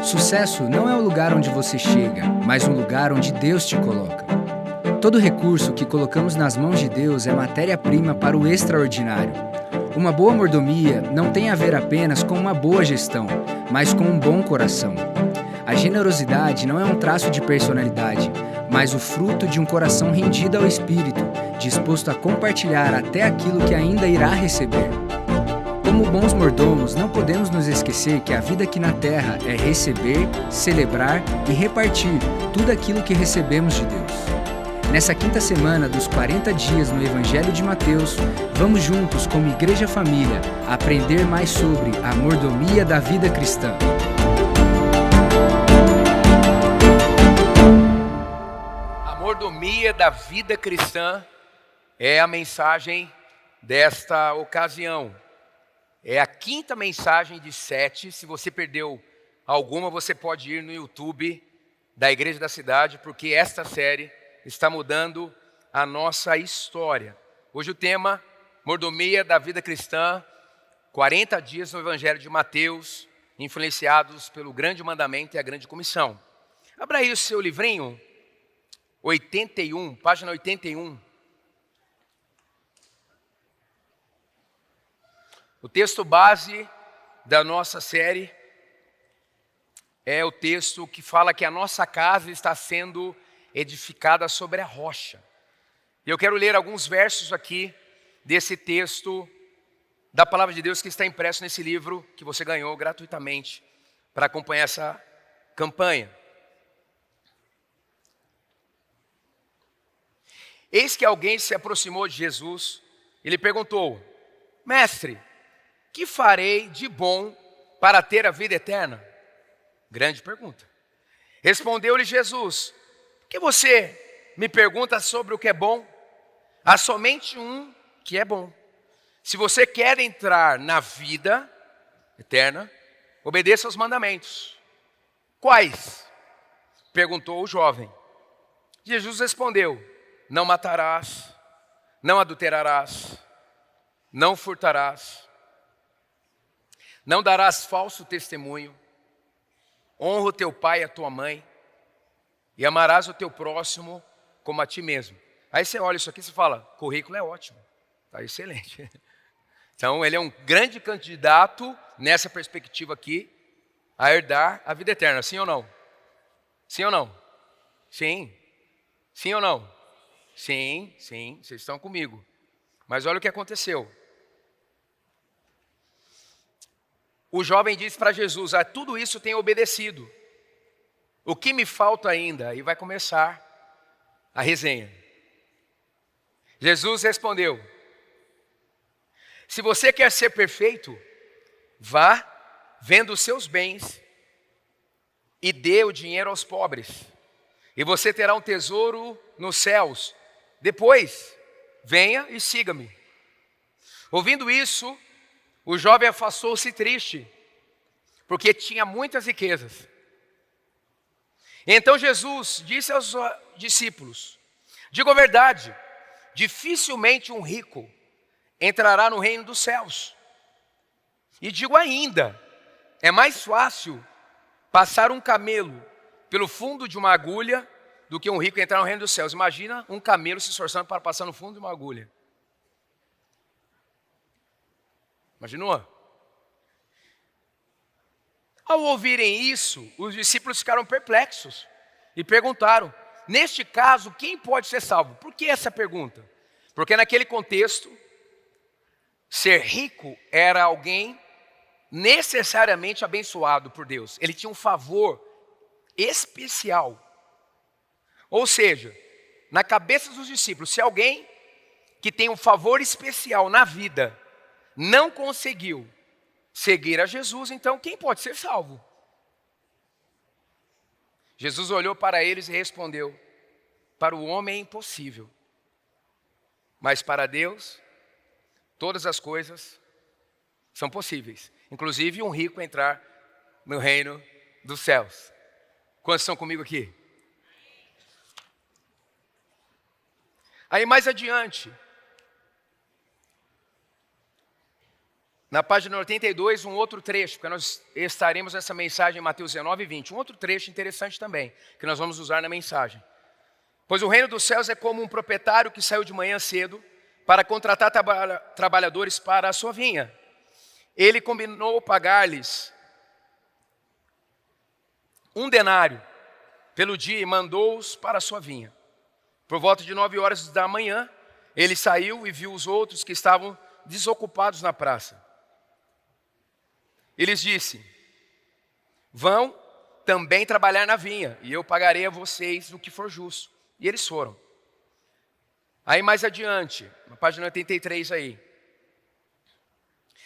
Sucesso não é o lugar onde você chega, mas um lugar onde Deus te coloca. Todo recurso que colocamos nas mãos de Deus é matéria-prima para o extraordinário. Uma boa mordomia não tem a ver apenas com uma boa gestão, mas com um bom coração. A generosidade não é um traço de personalidade, mas o fruto de um coração rendido ao Espírito, disposto a compartilhar até aquilo que ainda irá receber. Como bons mordomos, não podemos nos esquecer que a vida aqui na Terra é receber, celebrar e repartir tudo aquilo que recebemos de Deus. Nessa quinta semana dos 40 dias no Evangelho de Mateus, vamos juntos, como Igreja Família, aprender mais sobre a mordomia da vida cristã. A mordomia da vida cristã é a mensagem desta ocasião. É a quinta mensagem de 7. Se você perdeu alguma, você pode ir no YouTube da Igreja da Cidade, porque esta série está mudando a nossa história. Hoje o tema, mordomia da vida cristã, 40 dias no Evangelho de Mateus, influenciados pelo grande mandamento e a grande comissão. Abra aí o seu livrinho, 81, página 81. O texto base da nossa série é o texto que fala que a nossa casa está sendo edificada sobre a rocha. E eu quero ler alguns versos aqui desse texto da Palavra de Deus que está impresso nesse livro que você ganhou gratuitamente para acompanhar essa campanha. Eis que alguém se aproximou de Jesus e lhe perguntou: Mestre, que farei de bom para ter a vida eterna? Grande pergunta. Respondeu-lhe Jesus: por que você me pergunta sobre o que é bom? Há somente um que é bom. Se você quer entrar na vida eterna, obedeça aos mandamentos. Quais? Perguntou o jovem. Jesus respondeu: não matarás, não adulterarás, não furtarás, não darás falso testemunho, honra o teu pai e a tua mãe, e amarás o teu próximo como a ti mesmo. Aí você olha isso aqui e você fala: currículo é ótimo, está excelente. Então ele é um grande candidato, nessa perspectiva aqui, a herdar a vida eterna, sim ou não? Sim ou não? Sim. Sim ou não? Sim, sim, vocês estão comigo. Mas olha o que aconteceu. O jovem disse para Jesus: a tudo isso tenho obedecido. O que me falta ainda? E vai começar a resenha. Jesus respondeu: se você quer ser perfeito, vá, venda os seus bens e dê o dinheiro aos pobres, e você terá um tesouro nos céus. Depois, venha e siga-me. Ouvindo isso, o jovem afastou-se triste, porque tinha muitas riquezas. Então Jesus disse aos discípulos: digo a verdade, dificilmente um rico entrará no reino dos céus. E digo ainda, é mais fácil passar um camelo pelo fundo de uma agulha do que um rico entrar no reino dos céus. Imagina um camelo se esforçando para passar no fundo de uma agulha. Imaginou? Ao ouvirem isso, os discípulos ficaram perplexos e perguntaram: neste caso, quem pode ser salvo? Por que essa pergunta? Porque naquele contexto, ser rico era alguém necessariamente abençoado por Deus. Ele tinha um favor especial. Ou seja, na cabeça dos discípulos, se alguém que tem um favor especial na vida não conseguiu seguir a Jesus, então quem pode ser salvo? Jesus olhou para eles e respondeu: para o homem é impossível, mas para Deus todas as coisas são possíveis, inclusive um rico entrar no reino dos céus. Quantos estão comigo aqui? Aí mais adiante, Na página 82, um outro trecho, porque nós estaremos nessa mensagem em Mateus 19 e 20. Um outro trecho interessante também, que nós vamos usar na mensagem. Pois o reino dos céus é como um proprietário que saiu de manhã cedo para contratar trabalhadores para a sua vinha. Ele combinou pagar-lhes 1 denário pelo dia e mandou-os para a sua vinha. Por volta de 9 horas da manhã, ele saiu e viu os outros que estavam desocupados na praça. E lhes disse: vão também trabalhar na vinha, e eu pagarei a vocês o que for justo. E eles foram. Aí mais adiante, na página 83 aí.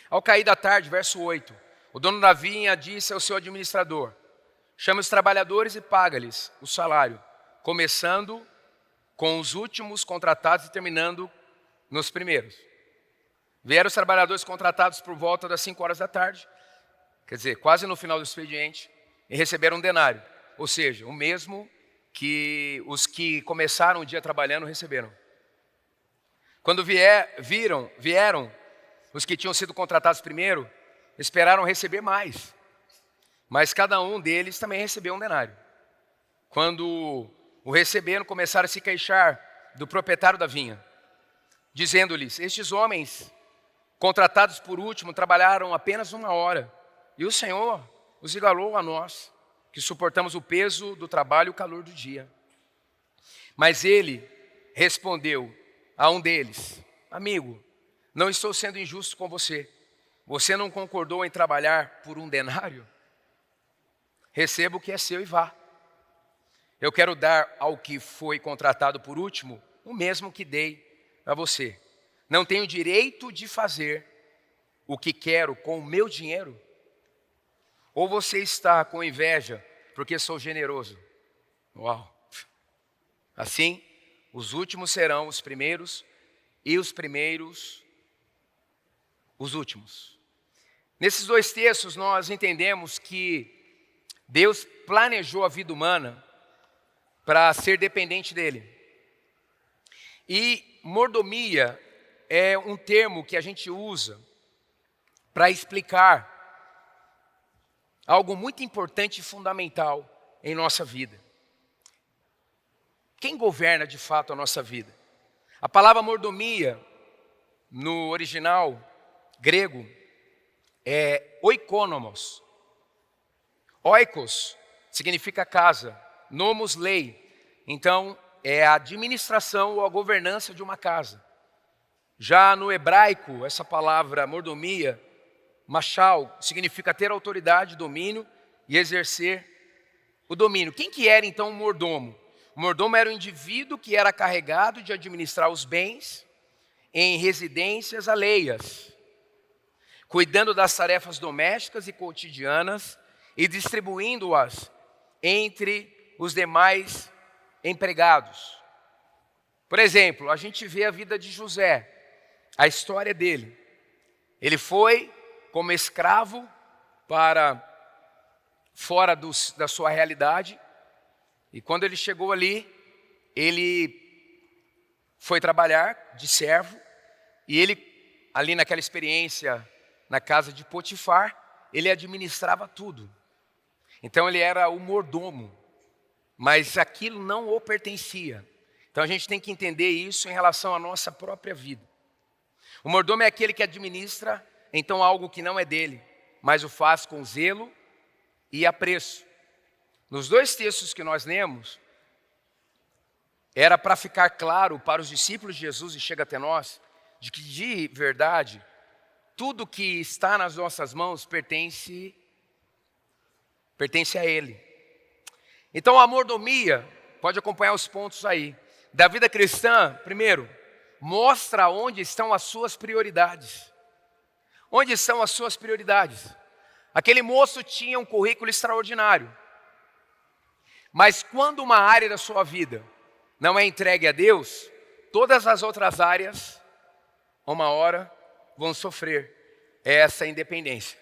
Ao cair da tarde, verso 8, o dono da vinha disse ao seu administrador: chama os trabalhadores e paga-lhes o salário, começando com os últimos contratados e terminando nos primeiros. Vieram os trabalhadores contratados por volta das 5 horas da tarde, quer dizer, quase no final do expediente, e receberam 1 denário, ou seja, o mesmo que os que começaram o dia trabalhando receberam. Quando vieram os que tinham sido contratados primeiro, esperaram receber mais, mas cada um deles também recebeu 1 denário. Quando o receberam, começaram a se queixar do proprietário da vinha, dizendo-lhes: estes homens contratados por último trabalharam apenas 1 hora, e o Senhor os igualou a nós, que suportamos o peso do trabalho e o calor do dia. Mas ele respondeu a um deles: amigo, não estou sendo injusto com você. Você não concordou em trabalhar por 1 denário? Receba o que é seu e vá. Eu quero dar ao que foi contratado por último o mesmo que dei a você. Não tenho direito de fazer o que quero com o meu dinheiro? Ou você está com inveja porque sou generoso? Uau! Assim, os últimos serão os primeiros e os primeiros os últimos. Nesses 2 textos nós entendemos que Deus planejou a vida humana para ser dependente dele. E mordomia é um termo que a gente usa para explicar algo muito importante e fundamental em nossa vida. Quem governa de fato a nossa vida? A palavra mordomia, no original grego, é oikonomos. Oikos significa casa, nomos, lei. Então, é a administração ou a governança de uma casa. Já no hebraico, essa palavra mordomia, machal, significa ter autoridade, domínio e exercer o domínio. Quem que era então o mordomo? O mordomo era o indivíduo que era carregado de administrar os bens em residências alheias, cuidando das tarefas domésticas e cotidianas e distribuindo-as entre os demais empregados. Por exemplo, a gente vê a vida de José, a história dele. Ele foi como escravo para fora da sua realidade, e quando ele chegou ali, ele foi trabalhar de servo, e ele, ali naquela experiência, na casa de Potifar, ele administrava tudo. Então ele era o mordomo, mas aquilo não o pertencia. Então a gente tem que entender isso em relação à nossa própria vida. O mordomo é aquele que administra, então, algo que não é dele, mas o faz com zelo e apreço. Nos 2 textos que nós lemos, era para ficar claro para os discípulos de Jesus, e chega até nós, de que de verdade, tudo que está nas nossas mãos pertence a Ele. Então a mordomia, pode acompanhar os pontos aí, da vida cristã, primeiro, mostra onde estão as suas prioridades. Onde estão as suas prioridades? Aquele moço tinha um currículo extraordinário, mas quando uma área da sua vida não é entregue a Deus, todas as outras áreas, uma hora, vão sofrer essa independência.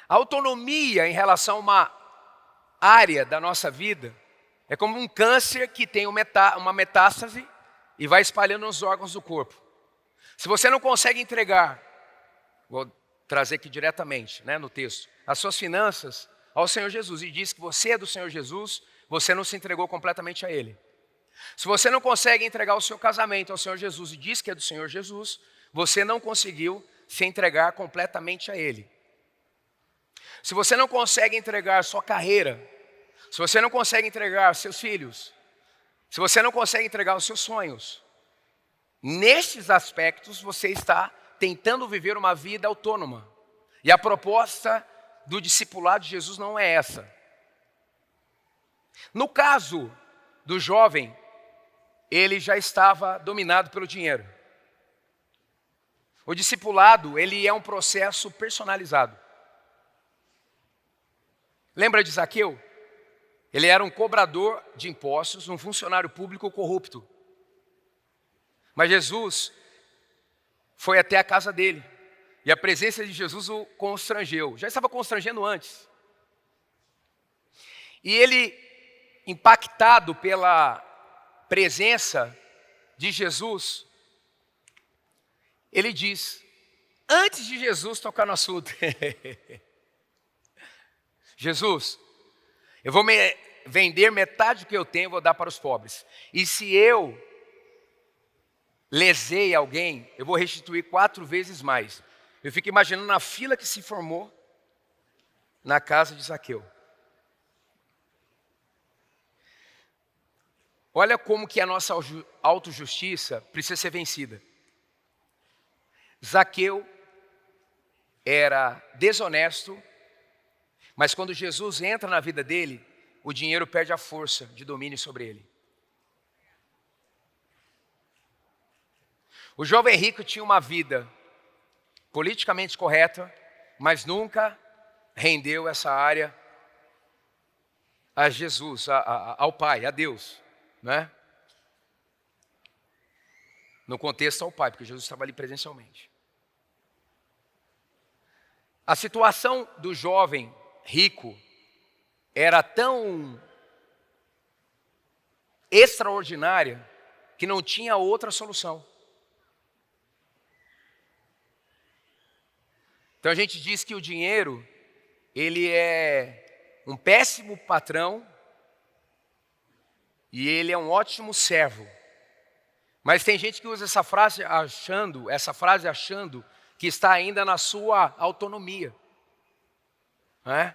A autonomia em relação a uma área da nossa vida é como um câncer que tem uma metástase e vai espalhando nos órgãos do corpo. Se você não consegue entregar vou trazer aqui diretamente, né, no texto, as suas finanças ao Senhor Jesus e diz que você é do Senhor Jesus, você não se entregou completamente a Ele. Se você não consegue entregar o seu casamento ao Senhor Jesus e diz que é do Senhor Jesus, você não conseguiu se entregar completamente a Ele. Se você não consegue entregar sua carreira, se você não consegue entregar seus filhos, se você não consegue entregar os seus sonhos, nestes aspectos você está tentando viver uma vida autônoma. E a proposta do discipulado de Jesus não é essa. No caso do jovem, ele já estava dominado pelo dinheiro. O discipulado, ele é um processo personalizado. Lembra de Zaqueu? Ele era um cobrador de impostos, um funcionário público corrupto. Mas Jesus foi até a casa dele. E a presença de Jesus o constrangeu. Já estava constrangendo antes. E ele, impactado pela presença de Jesus, ele diz, antes de Jesus tocar no assunto, Jesus, eu vou vender metade do que eu tenho e vou dar para os pobres. E se eu lesei alguém, eu vou restituir 4 vezes mais. Eu fico imaginando a fila que se formou na casa de Zaqueu. Olha como que a nossa autojustiça precisa ser vencida. Zaqueu era desonesto, mas quando Jesus entra na vida dele, o dinheiro perde a força de domínio sobre ele. O jovem rico tinha uma vida politicamente correta, mas nunca rendeu essa área a Jesus, ao Pai, a Deus, né? No contexto ao Pai, porque Jesus estava ali presencialmente. A situação do jovem rico era tão extraordinária que não tinha outra solução. Então a gente diz que o dinheiro, ele é um péssimo patrão e ele é um ótimo servo. Mas tem gente que usa essa frase achando que está ainda na sua autonomia. Né?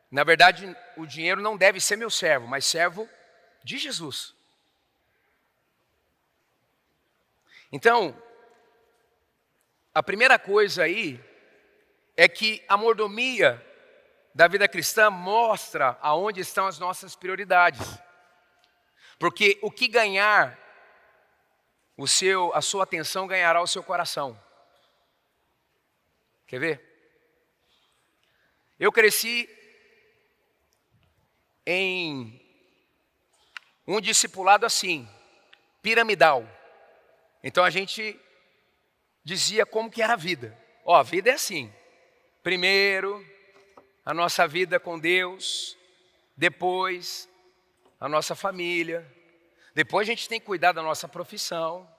Na verdade, o dinheiro não deve ser meu servo, mas servo de Jesus. Então, a primeira coisa aí é que a mordomia da vida cristã mostra aonde estão as nossas prioridades. Porque o que ganhar a sua atenção ganhará o seu coração. Quer ver? Eu cresci em um discipulado assim, piramidal. Então a gente dizia como que era a vida. Ó, a vida é assim. Primeiro, a nossa vida com Deus. Depois, a nossa família. Depois a gente tem que cuidar da nossa profissão.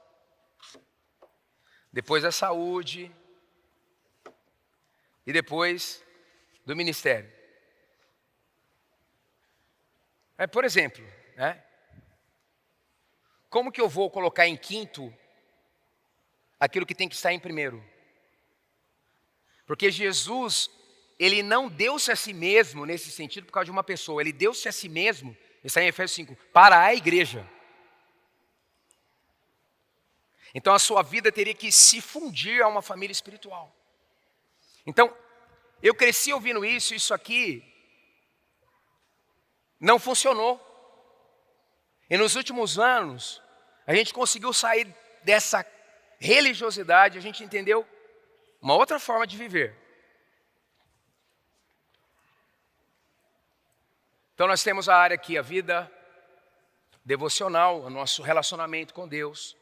Depois a saúde. E depois do ministério. Por exemplo, né? Como que eu vou colocar em quinto aquilo que tem que estar em primeiro? Porque Jesus, ele não deu-se a si mesmo nesse sentido por causa de uma pessoa. Ele deu-se a si mesmo, está em Efésios 5, para a igreja. Então a sua vida teria que se fundir a uma família espiritual. Então, eu cresci ouvindo isso aqui não funcionou. E nos últimos anos, a gente conseguiu sair dessa religiosidade, a gente entendeu uma outra forma de viver. Então nós temos a área aqui, a vida devocional, o nosso relacionamento com Deus.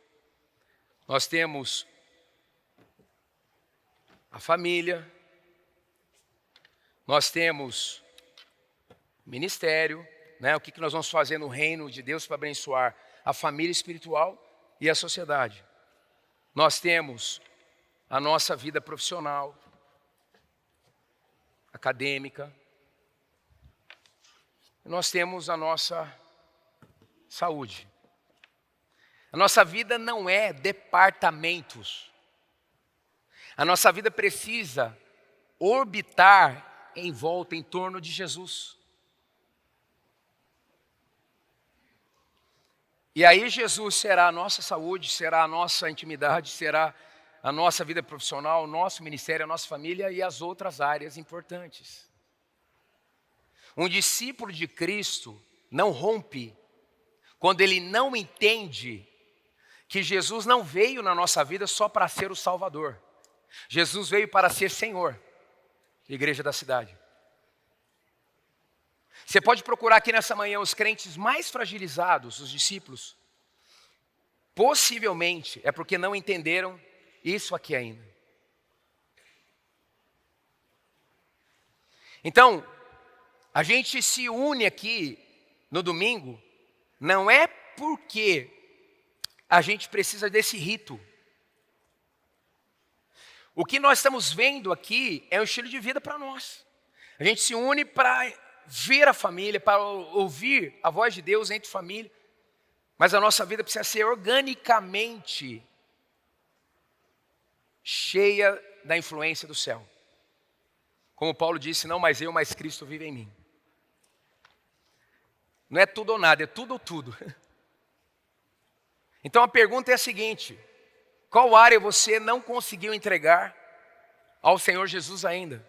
Nós temos a família. Nós temos ministério, né? O que nós vamos fazer no reino de Deus para abençoar a família espiritual e a sociedade. Nós temos a nossa vida profissional, acadêmica. Nós temos a nossa saúde. A nossa vida não é departamentos. A nossa vida precisa orbitar em volta, em torno de Jesus. E aí Jesus será a nossa saúde, será a nossa intimidade, será a nossa vida profissional, o nosso ministério, a nossa família e as outras áreas importantes. Um discípulo de Cristo não rompe quando ele não entende que Jesus não veio na nossa vida só para ser o Salvador. Jesus veio para ser Senhor, igreja da cidade. Você pode procurar aqui nessa manhã os crentes mais fragilizados, os discípulos. Possivelmente é porque não entenderam isso aqui ainda. Então, a gente se une aqui no domingo, não é porque a gente precisa desse rito. O que nós estamos vendo aqui é um estilo de vida para nós. A gente se une para ver a família, para ouvir a voz de Deus entre família. Mas a nossa vida precisa ser organicamente cheia da influência do céu. Como Paulo disse, não mais eu, mas Cristo vive em mim. Não é tudo ou nada, é tudo ou tudo. Então a pergunta é a seguinte: qual área você não conseguiu entregar ao Senhor Jesus ainda?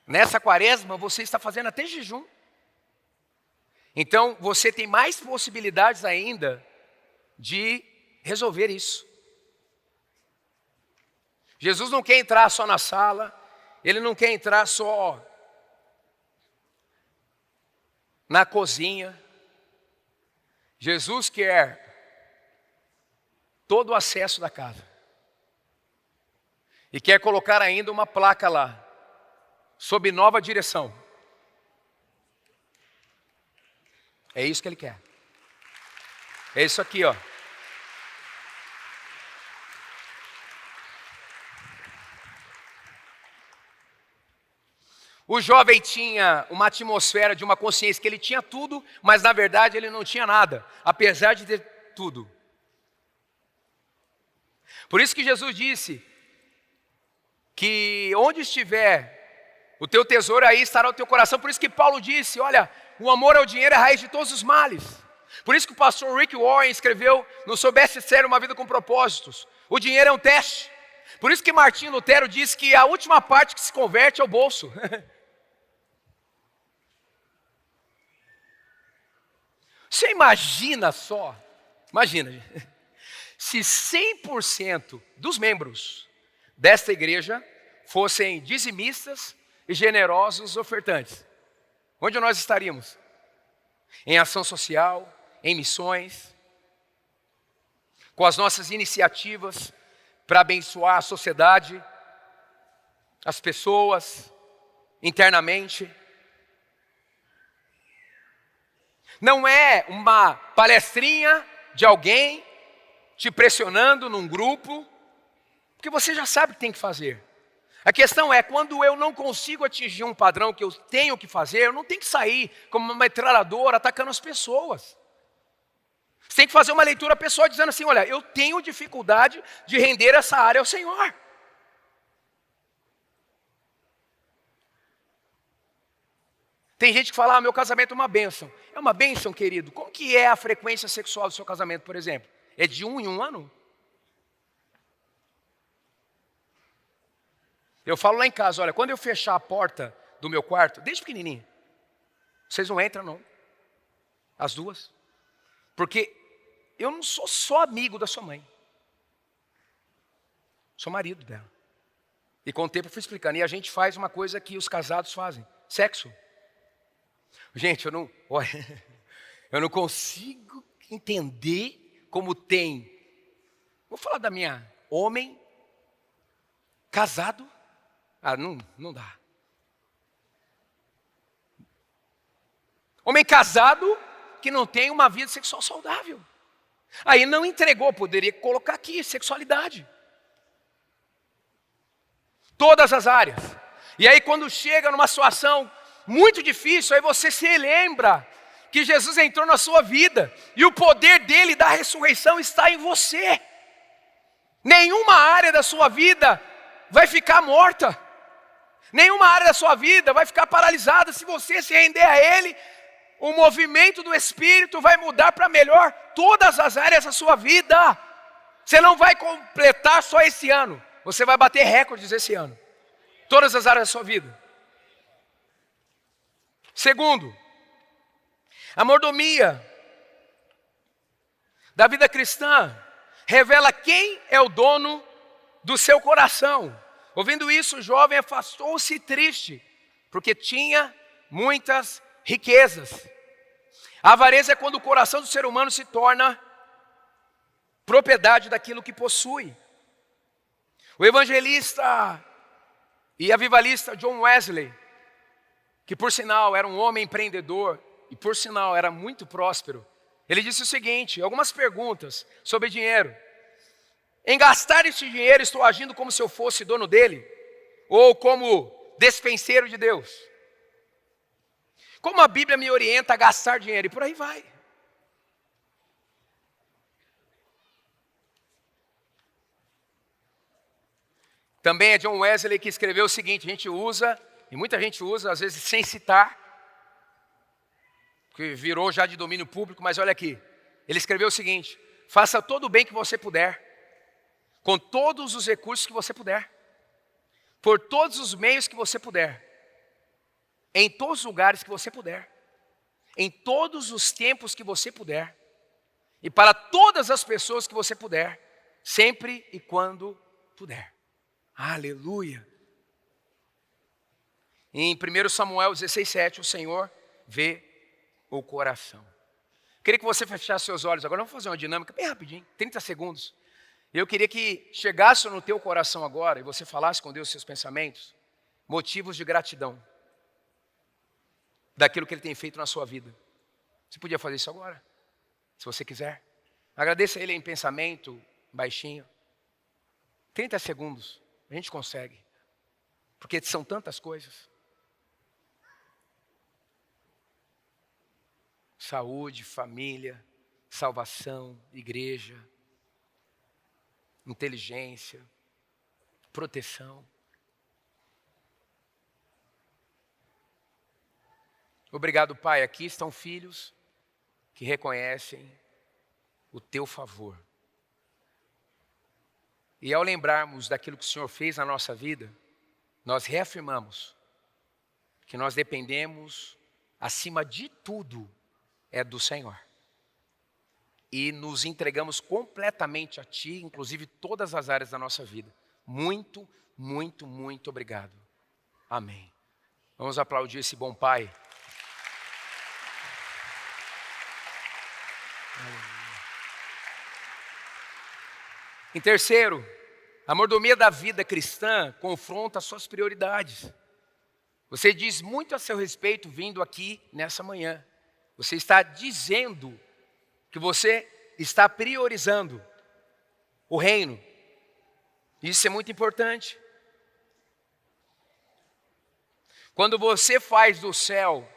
Nessa quaresma você está fazendo até jejum. Então você tem mais possibilidades ainda de resolver isso. Jesus não quer entrar só na sala, Ele não quer entrar só na cozinha. Jesus quer todo o acesso da casa. E quer colocar ainda uma placa lá, sob nova direção. É isso que Ele quer. É isso aqui, ó. O jovem tinha uma atmosfera de uma consciência que ele tinha tudo, mas na verdade ele não tinha nada, apesar de ter tudo. Por isso que Jesus disse que onde estiver o teu tesouro, aí estará o teu coração. Por isso que Paulo disse, olha, o amor ao dinheiro é a raiz de todos os males. Por isso que o pastor Rick Warren escreveu no seu best-seller Uma Vida com Propósitos: o dinheiro é um teste. Por isso que Martinho Lutero disse que a última parte que se converte é o bolso. Você imagina só, imagina, se 100% dos membros desta igreja fossem dizimistas e generosos ofertantes. Onde nós estaríamos? Em ação social, em missões, com as nossas iniciativas para abençoar a sociedade, as pessoas, internamente. Não é uma palestrinha de alguém te pressionando num grupo, porque você já sabe o que tem que fazer. A questão é, quando eu não consigo atingir um padrão que eu tenho que fazer, eu não tenho que sair como uma metralhadora atacando as pessoas. Você tem que fazer uma leitura pessoal dizendo assim, olha, eu tenho dificuldade de render essa área ao Senhor. Tem gente que fala, meu casamento é uma bênção. É uma bênção, querido. Como que é a frequência sexual do seu casamento, por exemplo? É de 1 em 1 ano? Eu falo lá em casa, olha, quando eu fechar a porta do meu quarto, desde pequenininho, vocês não entram não, as duas, porque eu não sou só amigo da sua mãe, sou marido dela. E com o tempo eu fui explicando, e a gente faz uma coisa que os casados fazem, sexo. Gente, eu não consigo entender como tem, vou falar da minha homem casado. Não dá. Homem casado que não tem uma vida sexual saudável. Aí não entregou, poderia colocar aqui, sexualidade. Todas as áreas. E aí quando chega numa situação muito difícil, aí você se lembra que Jesus entrou na sua vida e o poder dele da ressurreição está em você. Nenhuma área da sua vida vai ficar morta. Nenhuma área da sua vida vai ficar paralisada. Se você se render a ele, o movimento do Espírito vai mudar para melhor todas as áreas da sua vida. Você não vai completar só esse ano. Você vai bater recordes esse ano. Todas as áreas da sua vida. Segundo, a mordomia da vida cristã revela quem é o dono do seu coração. Ouvindo isso, o jovem afastou-se triste, porque tinha muitas riquezas. A avareza é quando o coração do ser humano se torna propriedade daquilo que possui. O evangelista e avivalista John Wesley, que por sinal era um homem empreendedor e por sinal era muito próspero, ele disse o seguinte, algumas perguntas sobre dinheiro. Em gastar este dinheiro, estou agindo como se eu fosse dono dele? Ou como despenseiro de Deus? Como a Bíblia me orienta a gastar dinheiro? E por aí vai. Também é John Wesley que escreveu o seguinte, a gente usa, e muita gente usa, às vezes sem citar, que virou já de domínio público, mas olha aqui. Ele escreveu o seguinte, faça todo o bem que você puder, com todos os recursos que você puder, por todos os meios que você puder, em todos os lugares que você puder, em todos os tempos que você puder, e para todas as pessoas que você puder, sempre e quando puder. Aleluia! Em 1 Samuel 16:7, o Senhor vê o coração. Queria que você fechasse seus olhos agora, vamos fazer uma dinâmica bem rapidinho, 30 segundos. Eu queria que chegasse no teu coração agora e você falasse com Deus seus pensamentos, motivos de gratidão daquilo que Ele tem feito na sua vida. Você podia fazer isso agora, se você quiser. Agradeça a Ele em pensamento, baixinho. 30 segundos, a gente consegue, porque são tantas coisas. Saúde, família, salvação, igreja, inteligência, proteção. Obrigado, Pai. Aqui estão filhos que reconhecem o teu favor. E ao lembrarmos daquilo que o Senhor fez na nossa vida, nós reafirmamos que nós dependemos, acima de tudo, é do Senhor. E nos entregamos completamente a Ti, inclusive todas as áreas da nossa vida. Muito, muito, muito obrigado. Amém. Vamos aplaudir esse bom Pai. Em terceiro, a mordomia da vida cristã confronta as suas prioridades. Você diz muito a seu respeito vindo aqui nessa manhã. Você está dizendo que você está priorizando o reino. Isso é muito importante. Quando você faz do céu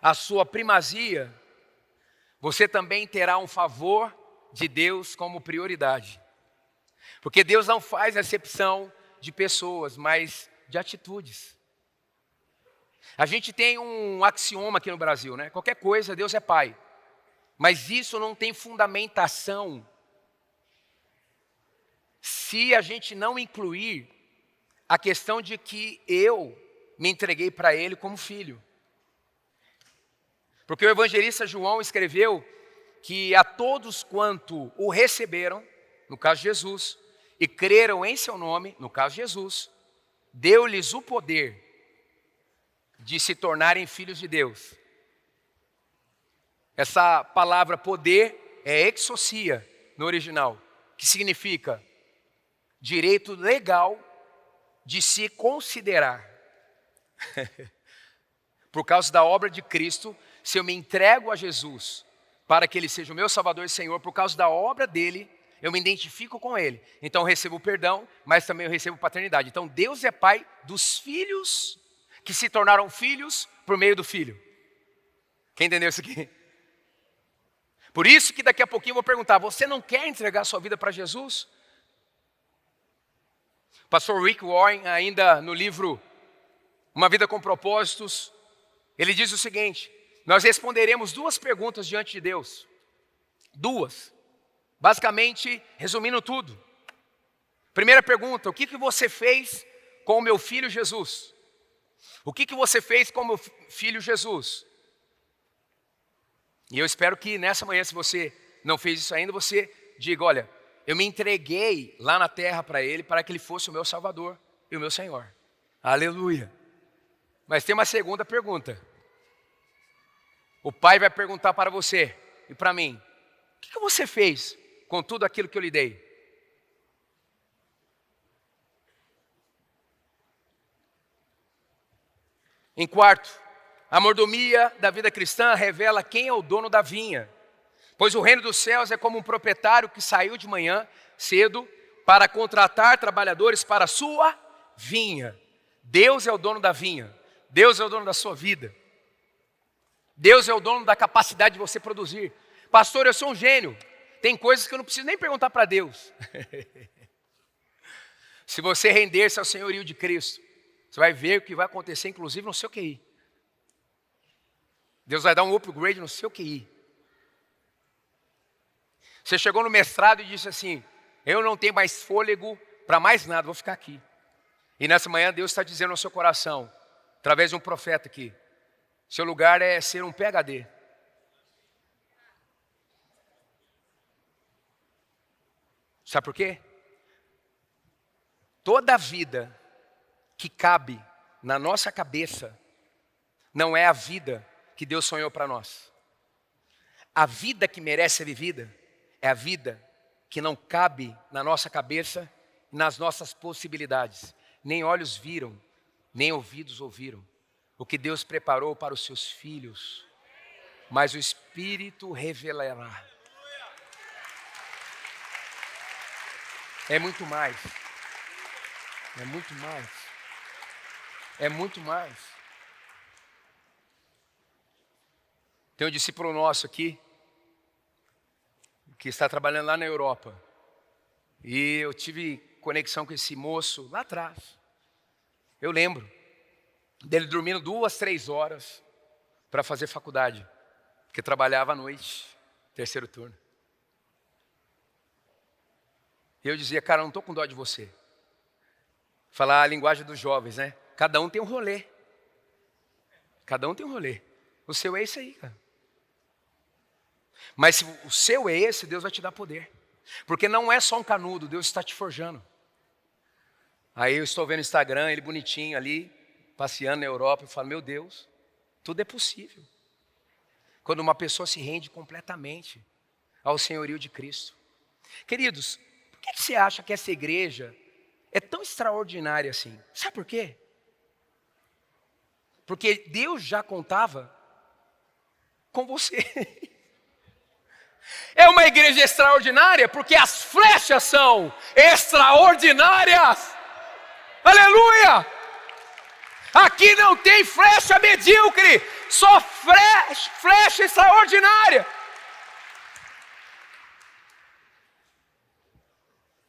a sua primazia, você também terá um favor de Deus como prioridade. Porque Deus não faz acepção de pessoas, mas de atitudes. A gente tem um axioma aqui no Brasil, né? Qualquer coisa, Deus é Pai. Mas isso não tem fundamentação se a gente não incluir a questão de que eu me entreguei para Ele como filho. Porque o evangelista João escreveu que a todos quanto o receberam, no caso de Jesus, e creram em seu nome, no caso de Jesus, deu-lhes o poder de se tornarem filhos de Deus. Essa palavra poder é exousia no original, que significa direito legal de se considerar. Por causa da obra de Cristo, se eu me entrego a Jesus para que Ele seja o meu Salvador e Senhor, por causa da obra dEle, eu me identifico com Ele. Então eu recebo perdão, mas também eu recebo paternidade. Então Deus é pai dos filhos que se tornaram filhos por meio do Filho. Quem entendeu isso aqui? Por isso que daqui a pouquinho eu vou perguntar, você não quer entregar sua vida para Jesus? Pastor Rick Warren, ainda no livro Uma Vida com Propósitos, ele diz o seguinte: nós responderemos 2 perguntas diante de Deus. 2. Basicamente, resumindo tudo. Primeira pergunta: o que você fez com o meu filho Jesus? O que você fez com o meu filho Jesus? E eu espero que nessa manhã, se você não fez isso ainda, você diga: olha, eu me entreguei lá na terra para Ele, para que Ele fosse o meu Salvador e o meu Senhor. Aleluia. Mas tem uma segunda pergunta. O Pai vai perguntar para você e para mim: o que você fez com tudo aquilo que eu lhe dei? Em quarto, a mordomia da vida cristã revela quem é o dono da vinha. Pois o reino dos céus é como um proprietário que saiu de manhã cedo para contratar trabalhadores para a sua vinha. Deus é o dono da vinha. Deus é o dono da sua vida. Deus é o dono da capacidade de você produzir. Pastor, eu sou um gênio. Tem coisas que eu não preciso nem perguntar para Deus. Se você render-se ao senhorio de Cristo, você vai ver o que vai acontecer, inclusive no seu QI. Deus vai dar um upgrade no seu QI. Você chegou no mestrado e disse assim: eu não tenho mais fôlego para mais nada, vou ficar aqui. E nessa manhã Deus está dizendo ao seu coração, através de um profeta aqui: seu lugar é ser um PhD. Sabe por quê? Toda a vida que cabe na nossa cabeça não é a vida que Deus sonhou para nós. A vida que merece ser vivida é a vida que não cabe na nossa cabeça, nas nossas possibilidades. Nem olhos viram, nem ouvidos ouviram o que Deus preparou para os seus filhos, mas o Espírito revelará. É muito mais. É muito mais. É muito mais. Tem um discípulo nosso aqui, que está trabalhando lá na Europa. E eu tive conexão com esse moço lá atrás. Eu lembro dele dormindo 2, 3 horas para fazer faculdade, porque trabalhava à noite, 3º turno. E eu dizia: cara, eu não estou com dó de você. Falar a linguagem dos jovens, né? Cada um tem um rolê. Cada um tem um rolê. O seu é esse aí, cara. Mas se o seu é esse, Deus vai te dar poder. Porque não é só um canudo, Deus está te forjando. Aí eu estou vendo o Instagram, ele bonitinho ali, passeando na Europa, e falo: meu Deus, tudo é possível. Quando uma pessoa se rende completamente ao senhorio de Cristo. Queridos, por que você acha que essa igreja é tão extraordinária assim? Sabe por quê? Porque Deus já contava com você. É uma igreja extraordinária porque as flechas são extraordinárias. Aleluia! Aqui não tem flecha medíocre, só flecha extraordinária.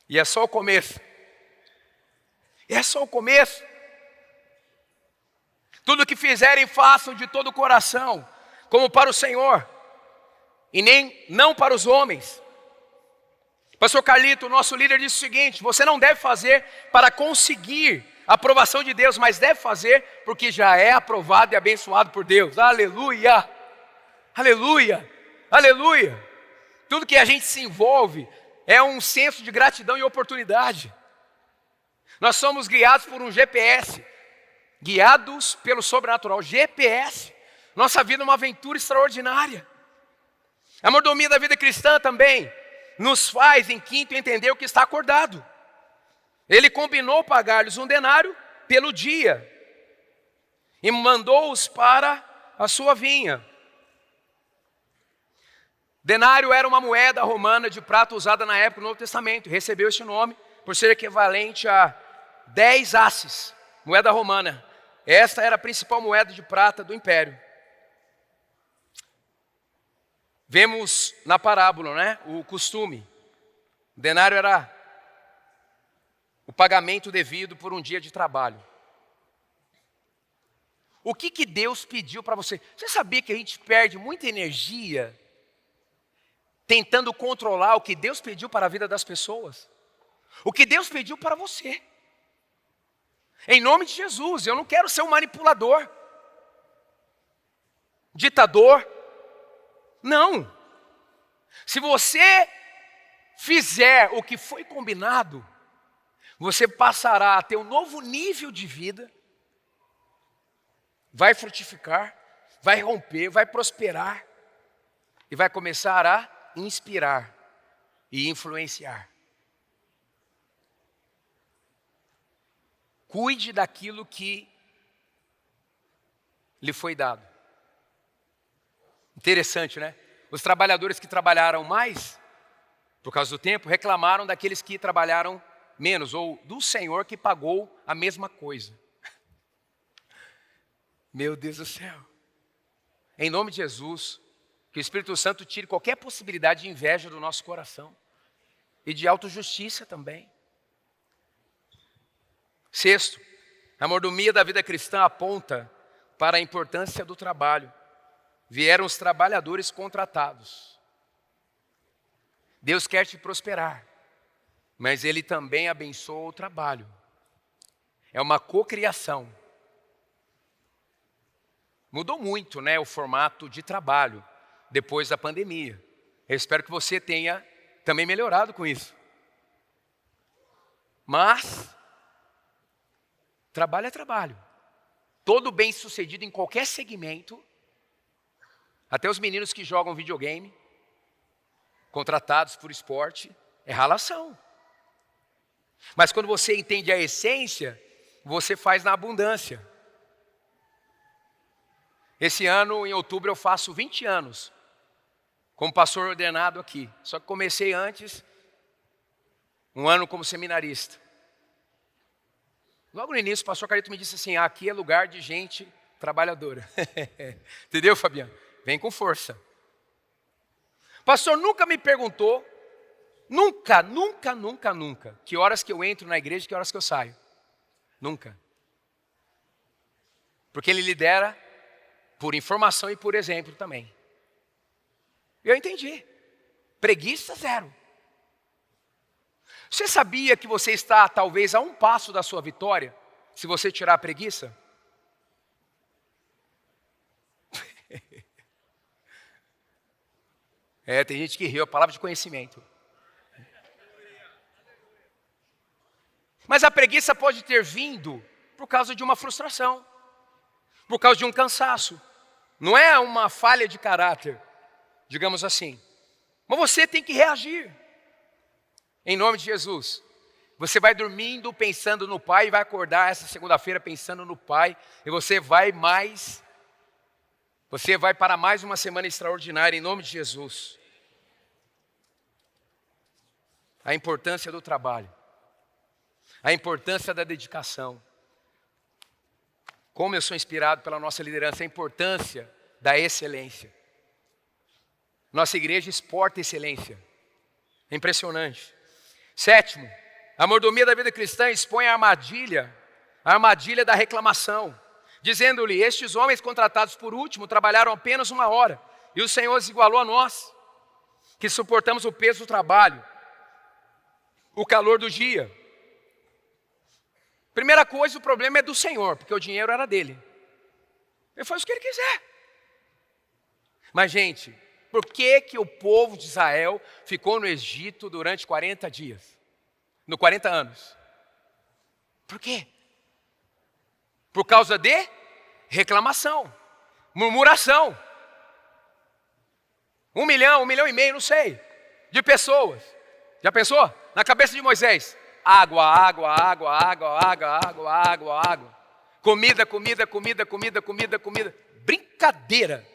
E é só o começo. É só o começo. Tudo que fizerem, façam de todo o coração, como para o Senhor, e não para os homens. Pastor Carlito, nosso líder, disse o seguinte: você não deve fazer para conseguir a aprovação de Deus, mas deve fazer porque já é aprovado e abençoado por Deus. Aleluia! Aleluia! Aleluia! Tudo que a gente se envolve é um senso de gratidão e oportunidade. Nós somos guiados por um GPS, guiados pelo sobrenatural. GPS, nossa vida é uma aventura extraordinária. A mordomia da vida cristã também nos faz, em quinto, entender o que está acordado. Ele combinou pagar-lhes 1 denário pelo dia e mandou-os para a sua vinha. Denário era uma moeda romana de prata usada na época do Novo Testamento. Recebeu este nome por ser equivalente a 10 asses, moeda romana. Esta era a principal moeda de prata do império. Vemos na parábola, né, o costume. O denário era o pagamento devido por um dia de trabalho. O que Deus pediu para você? Você sabia que a gente perde muita energia tentando controlar o que Deus pediu para a vida das pessoas? O que Deus pediu para você? Em nome de Jesus, eu não quero ser um manipulador, ditador. Não. Se você fizer o que foi combinado, você passará a ter um novo nível de vida, vai frutificar, vai romper, vai prosperar e vai começar a inspirar e influenciar. Cuide daquilo que lhe foi dado. Interessante, né? Os trabalhadores que trabalharam mais, por causa do tempo, reclamaram daqueles que trabalharam menos, ou do Senhor que pagou a mesma coisa. Meu Deus do céu. Em nome de Jesus, que o Espírito Santo tire qualquer possibilidade de inveja do nosso coração. E de autojustiça também. Sexto, a mordomia da vida cristã aponta para a importância do trabalho. Vieram os trabalhadores contratados. Deus quer te prosperar, mas Ele também abençoa o trabalho. É uma cocriação. Mudou muito, né, o formato de trabalho depois da pandemia. Eu espero que você tenha também melhorado com isso. Mas trabalho é trabalho. Todo bem-sucedido em qualquer segmento, até os meninos que jogam videogame, contratados por esporte, é ralação. Mas quando você entende a essência, você faz na abundância. Esse ano, em outubro, eu faço 20 anos como pastor ordenado aqui. Só que comecei antes, um ano como seminarista. Logo no início, o pastor Carito me disse assim, aqui é lugar de gente trabalhadora. Entendeu, Fabiano? Vem com força. O pastor nunca me perguntou, nunca, que horas que eu entro na igreja, que horas que eu saio. Nunca. Porque ele lidera por informação e por exemplo também. Eu entendi. Preguiça zero. Você sabia que você está talvez a um passo da sua vitória, se você tirar a preguiça? Tem gente que riu, a palavra de conhecimento. Mas a preguiça pode ter vindo por causa de uma frustração, por causa de um cansaço. Não é uma falha de caráter, digamos assim. Mas você tem que reagir. Em nome de Jesus. Você vai dormindo pensando no Pai e vai acordar essa segunda-feira pensando no Pai. E você vai para mais uma semana extraordinária em nome de Jesus. A importância do trabalho. A importância da dedicação. Como eu sou inspirado pela nossa liderança, a importância da excelência. Nossa igreja exporta excelência. É impressionante. Sétimo, a mordomia da vida cristã expõe a armadilha da reclamação, dizendo-lhe, estes homens contratados por último trabalharam apenas 1 hora, e o Senhor os igualou a nós, que suportamos o peso do trabalho, o calor do dia. Primeira coisa, o problema é do Senhor, porque o dinheiro era dele. Ele faz o que ele quiser. Mas, gente, por que o povo de Israel ficou no Egito durante 40 dias? 40 anos. Por quê? Por causa de reclamação, murmuração. 1 milhão, 1,5 milhão, não sei, de pessoas. Já pensou? Na cabeça de Moisés. Água, água, água, água, água, água, água, água. Comida, comida, comida, comida, comida, comida. Brincadeira.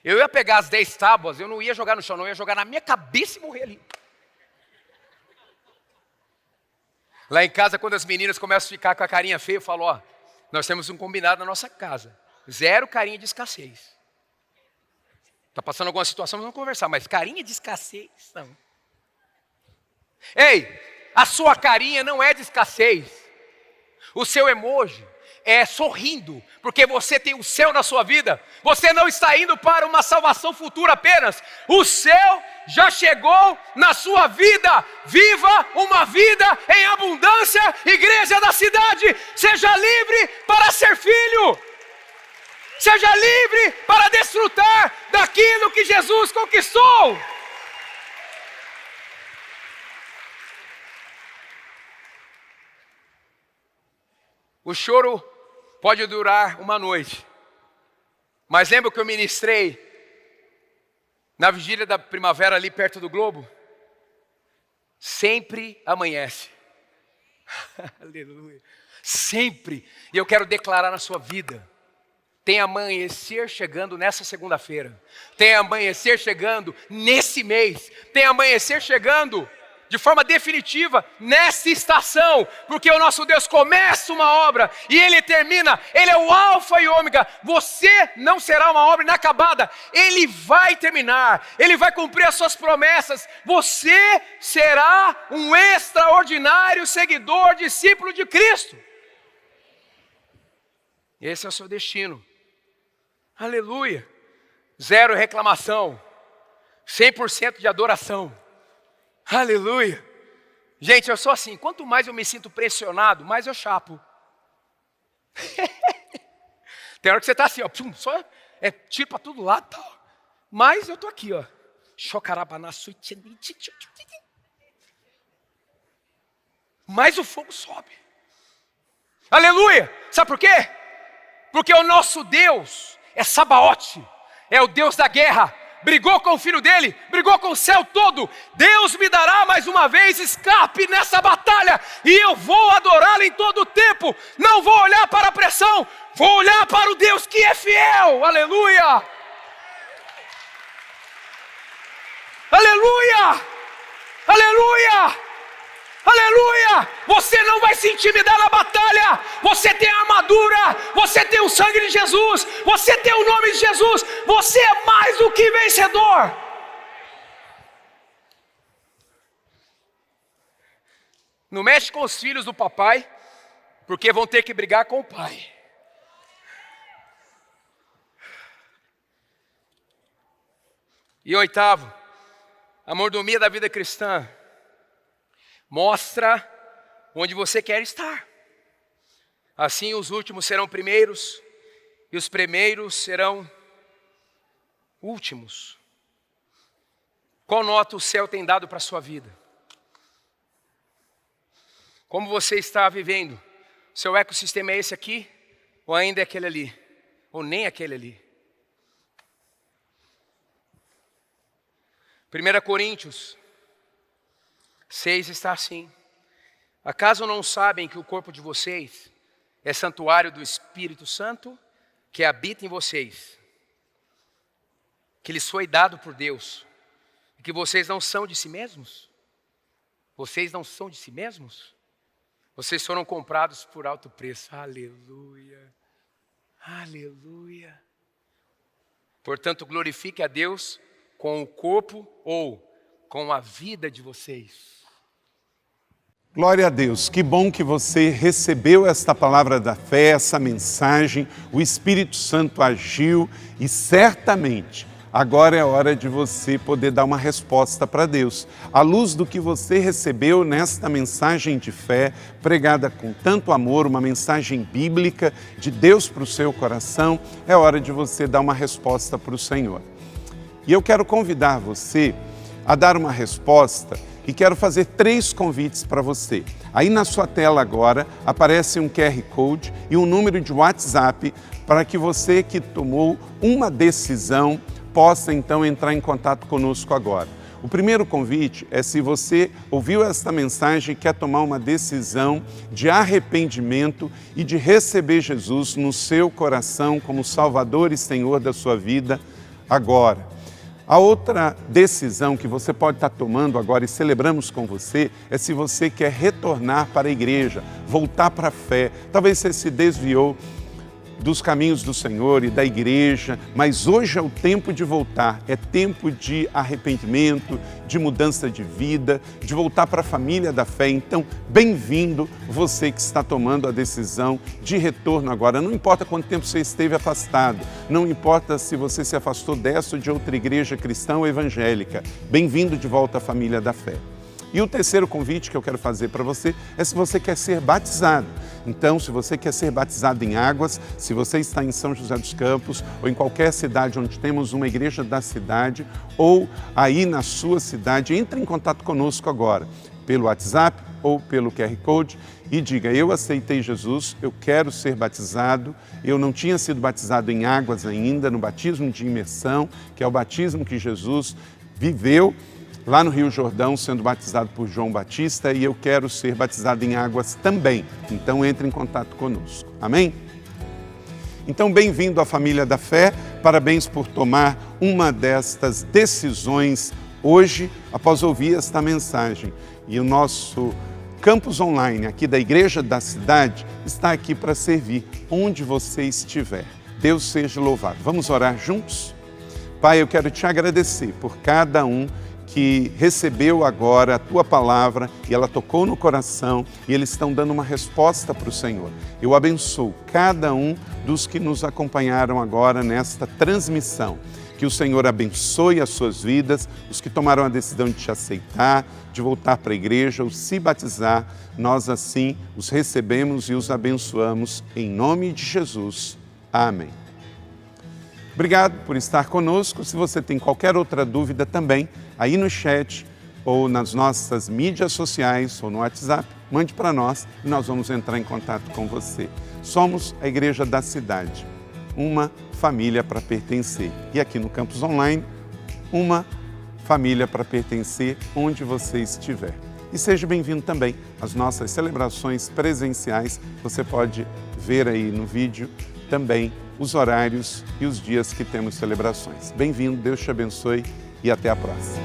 Eu ia pegar as 10 tábuas, eu não ia jogar no chão, não, eu ia jogar na minha cabeça e morrer ali. Lá em casa, quando as meninas começam a ficar com a carinha feia, eu falo, ó, nós temos um combinado na nossa casa. 0 carinha de escassez. Está passando alguma situação, vamos conversar, mas carinha de escassez, não. Ei, a sua carinha não é de escassez. O seu emoji é sorrindo, porque você tem o céu na sua vida. Você não está indo para uma salvação futura apenas. O céu já chegou na sua vida. Viva uma vida em abundância, igreja da cidade. Seja livre para ser filho. Seja livre para desfrutar daquilo que Jesus conquistou. O choro pode durar uma noite, mas lembra que eu ministrei na vigília da primavera ali perto do Globo? Sempre amanhece. Aleluia. Sempre. E eu quero declarar na sua vida: tem amanhecer chegando nessa segunda-feira. Tem amanhecer chegando nesse mês. Tem amanhecer chegando de forma definitiva nessa estação. Porque o nosso Deus começa uma obra e Ele termina. Ele é o alfa e ômega. Você não será uma obra inacabada. Ele vai terminar. Ele vai cumprir as suas promessas. Você será um extraordinário seguidor, discípulo de Cristo. Esse é o seu destino. Aleluia. 0 reclamação. 100% de adoração. Aleluia. Gente, eu sou assim. Quanto mais eu me sinto pressionado, mais eu chapo. Tem hora que você está assim, ó. Só tiro para todo lado. Tal. Mas eu estou aqui, ó. Mas o fogo sobe. Aleluia. Sabe por quê? Porque o nosso Deus é Sabaote, é o Deus da guerra. Brigou com o filho dele, brigou com o céu todo. Deus me dará mais uma vez escape nessa batalha, e eu vou adorá-lo em todo o tempo. Não vou olhar para a pressão, vou olhar para o Deus que é fiel. Aleluia! Aleluia! Aleluia! Aleluia! Você não vai se intimidar na batalha. Você tem a armadura. Você tem o sangue de Jesus. Você tem o nome de Jesus. Você é mais do que vencedor. Não mexe com os filhos do papai, porque vão ter que brigar com o pai. E 8º, a mordomia da vida cristã mostra onde você quer estar. Assim os últimos serão primeiros e os primeiros serão últimos. Qual nota o céu tem dado para a sua vida? Como você está vivendo? Seu ecossistema é esse aqui? Ou ainda é aquele ali? Ou nem aquele ali? 1 Coríntios 6 está assim: acaso não sabem que o corpo de vocês é santuário do Espírito Santo, que habita em vocês, que lhes foi dado por Deus, e que vocês não são de si mesmos? Vocês não são de si mesmos? Vocês foram comprados por alto preço. Aleluia, aleluia. Portanto, glorifique a Deus com o corpo ou com a vida de vocês. Glória a Deus, que bom que você recebeu esta palavra da fé, essa mensagem, o Espírito Santo agiu e certamente agora é hora de você poder dar uma resposta para Deus. À luz do que você recebeu nesta mensagem de fé, pregada com tanto amor, uma mensagem bíblica de Deus para o seu coração, é hora de você dar uma resposta para o Senhor. E eu quero convidar você a dar uma resposta e quero fazer 3 convites para você. Aí na sua tela agora aparece um QR Code e um número de WhatsApp para que você que tomou uma decisão possa então entrar em contato conosco agora. O primeiro convite é se você ouviu esta mensagem e quer tomar uma decisão de arrependimento e de receber Jesus no seu coração como Salvador e Senhor da sua vida. agora. A outra decisão que você pode estar tomando agora e celebramos com você é se você quer retornar para a igreja, voltar para a fé. Talvez você se desviou dos caminhos do Senhor e da igreja, mas hoje é o tempo de voltar, é tempo de arrependimento, de mudança de vida, de voltar para a família da fé. Então, bem-vindo você que está tomando a decisão de retorno agora. Não importa quanto tempo você esteve afastado, não importa se você se afastou dessa ou de outra igreja cristã ou evangélica, bem-vindo de volta à família da fé. E o terceiro convite que eu quero fazer para você é se você quer ser batizado. Então, se você quer ser batizado em águas, se você está em São José dos Campos ou em qualquer cidade onde temos uma igreja da cidade ou aí na sua cidade, entre em contato conosco agora, pelo WhatsApp ou pelo QR Code e diga: eu aceitei Jesus, eu quero ser batizado, eu não tinha sido batizado em águas ainda, no batismo de imersão, que é o batismo que Jesus viveu lá no Rio Jordão, sendo batizado por João Batista, e eu quero ser batizado em águas também. Então, entre em contato conosco. Amém? Então, bem-vindo à família da fé. Parabéns por tomar uma destas decisões hoje, após ouvir esta mensagem. E o nosso campus online aqui da Igreja da Cidade está aqui para servir onde você estiver. Deus seja louvado. Vamos orar juntos? Pai, eu quero te agradecer por cada um que recebeu agora a Tua palavra e ela tocou no coração e eles estão dando uma resposta para o Senhor. Eu abençoo cada um dos que nos acompanharam agora nesta transmissão. Que o Senhor abençoe as suas vidas, os que tomaram a decisão de te aceitar, de voltar para a igreja ou se batizar, nós assim os recebemos e os abençoamos em nome de Jesus. Amém. Obrigado por estar conosco. Se você tem qualquer outra dúvida também, aí no chat ou nas nossas mídias sociais ou no WhatsApp, mande para nós e nós vamos entrar em contato com você. Somos a Igreja da Cidade, uma família para pertencer. E aqui no Campus Online, uma família para pertencer onde você estiver. E seja bem-vindo também às nossas celebrações presenciais. Você pode ver aí no vídeo também os horários e os dias que temos celebrações. Bem-vindo, Deus te abençoe e até a próxima.